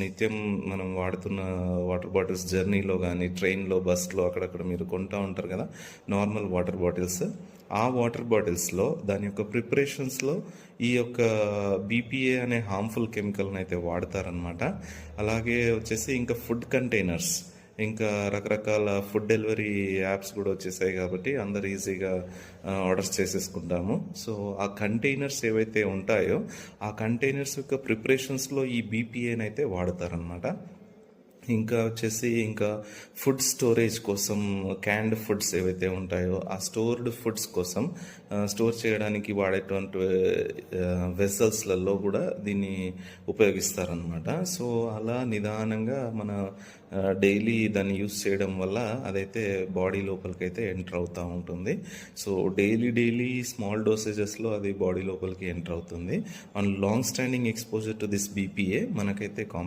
నిత్యం మనం వాడుతున్న వాటర్ బాటిల్స్ జర్నీలో కానీ ట్రైన్లో బస్లో అక్కడక్కడ మీరు కొంటూ ఉంటారు కదా నార్మల్ వాటర్ బాటిల్స్. ఆ వాటర్ బాటిల్స్లో దాని యొక్క ప్రిపరేషన్స్లో ఈ యొక్క బీపీఏ అనే హార్మ్ఫుల్ కెమికల్ని అయితే వాడతారనమాట. అలాగే వచ్చేసి ఇంకా ఫుడ్ కంటైనర్స్, ఇంకా రకరకాల ఫుడ్ డెలివరీ యాప్స్ కూడా వచ్చేసాయి కాబట్టి అందరు ఈజీగా ఆర్డర్స్ చేసేసుకుంటాము. సో ఆ కంటైనర్స్ ఏవైతే ఉంటాయో ఆ కంటైనర్స్ యొక్క ప్రిపరేషన్స్లో ఈ బీపీఏని అయితే వాడతారనమాట. ఇంకా వచ్చేసి ఇంకా ఫుడ్ స్టోరేజ్ కోసం క్యాండ్ ఫుడ్స్ ఏవైతే ఉంటాయో ఆ స్టోర్డ్ ఫుడ్స్ కోసం స్టోర్ చేయడానికి వాడేటువంటి వెసల్స్లలో కూడా దీన్ని ఉపయోగిస్తారనమాట. సో అలా నిదానంగా మన డైలీ దాన్ని యూస్ చేయడం వల్ల అదైతే బాడీ లోపలికి అయితే ఎంటర్ అవుతూ ఉంటుంది. సో డైలీ స్మాల్ డోసేజెస్లో అది బాడీ లోపలికి ఎంటర్ అవుతుంది. And long standing exposure to this BPA మనకైతే